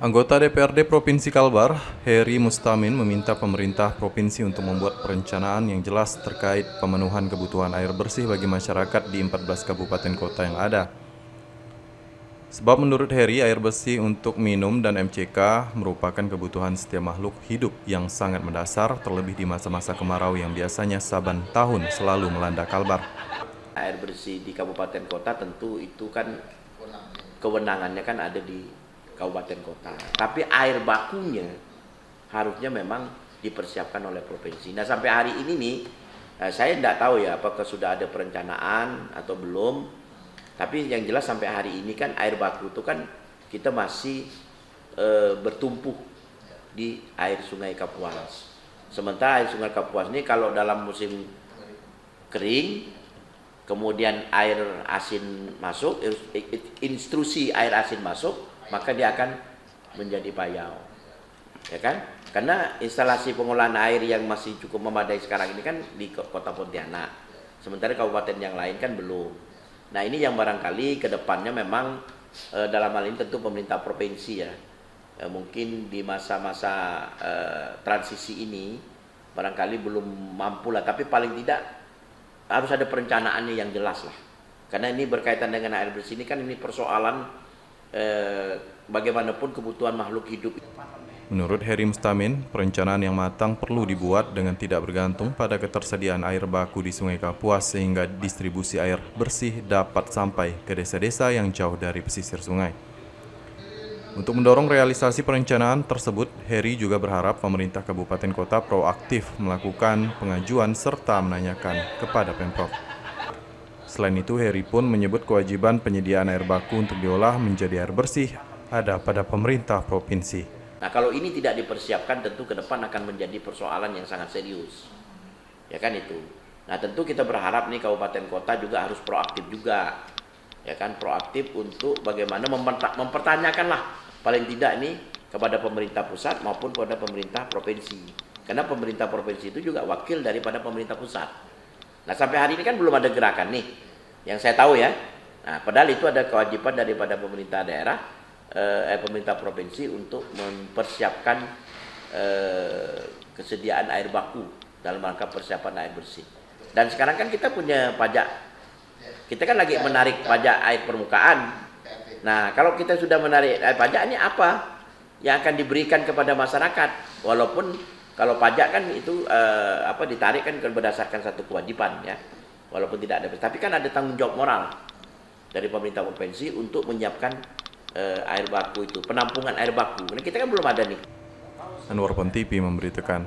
Anggota DPRD Provinsi Kalbar, Heri Mustamin, meminta pemerintah provinsi untuk membuat perencanaan yang jelas terkait pemenuhan kebutuhan air bersih bagi masyarakat di 14 kabupaten kota yang ada. Sebab menurut Heri, air bersih untuk minum dan MCK merupakan kebutuhan setiap makhluk hidup yang sangat mendasar, terlebih di masa-masa kemarau yang biasanya saban tahun selalu melanda Kalbar. Air bersih di kabupaten kota tentu itu kan kewenangannya kan ada di kabupaten kota. Tapi air bakunya harusnya memang dipersiapkan oleh provinsi. Nah sampai hari ini nih, saya tidak tahu ya apakah sudah ada perencanaan atau belum. Tapi yang jelas sampai hari ini kan air baku itu kan kita masih bertumpu di air sungai Kapuas. Sementara air sungai Kapuas ini kalau dalam musim kering, kemudian air asin masuk, instruksi air asin masuk, maka dia akan menjadi payau, ya kan? Karena instalasi pengolahan air yang masih cukup memadai sekarang ini kan di Kota Pontianak, sementara kabupaten yang lain kan belum. Nah ini yang barangkali ke depannya memang dalam hal ini tentu pemerintah provinsi ya, mungkin di masa-masa transisi ini barangkali belum mampu lah, tapi paling tidak harus ada perencanaannya yang jelas lah. Karena ini berkaitan dengan air bersih ini kan ini persoalan bagaimanapun kebutuhan makhluk hidup. Menurut Heri Mustamin, perencanaan yang matang perlu dibuat dengan tidak bergantung pada ketersediaan air baku di Sungai Kapuas sehingga distribusi air bersih dapat sampai ke desa-desa yang jauh dari pesisir sungai. Untuk mendorong realisasi perencanaan tersebut, Heri juga berharap pemerintah kabupaten kota proaktif melakukan pengajuan serta menanyakan kepada Pemprov. Selain itu, Heri pun menyebut kewajiban penyediaan air baku untuk diolah menjadi air bersih ada pada pemerintah provinsi. Nah kalau ini tidak dipersiapkan tentu ke depan akan menjadi persoalan yang sangat serius. Ya kan itu. Nah tentu kita berharap nih kabupaten kota juga harus proaktif juga. Ya kan, proaktif untuk bagaimana mempertanyakan lah paling tidak ini kepada pemerintah pusat maupun kepada pemerintah provinsi. Karena pemerintah provinsi itu juga wakil daripada pemerintah pusat. Nah sampai hari ini kan belum ada gerakan nih yang saya tahu ya. Nah padahal itu ada kewajiban daripada pemerintah daerah, pemerintah provinsi untuk mempersiapkan kesediaan air baku dalam rangka persiapan air bersih. Dan sekarang kan kita punya pajak, kita kan lagi menarik pajak air permukaan. Nah kalau kita sudah menarik pajak, ini apa yang akan diberikan kepada masyarakat? Walaupun kalau pajak kan itu ditarik kan berdasarkan satu kewajiban ya, walaupun tidak ada, tapi kan ada tanggung jawab moral dari pemerintah provinsi untuk menyiapkan air baku itu, penampungan air baku. Nah, kita kan belum ada nih. Anwar Pontipi memberitakan.